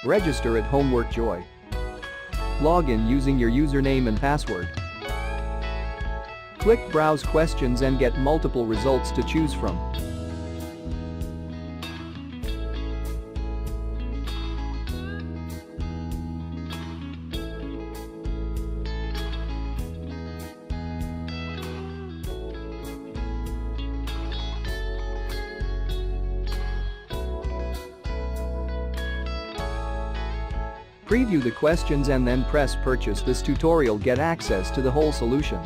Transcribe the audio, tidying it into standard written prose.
Register at Homework Joy. Log in using your username and password. Click Browse Questions and get multiple results to choose from. Preview the questions and then press Purchase. This tutorial get access to the whole solution.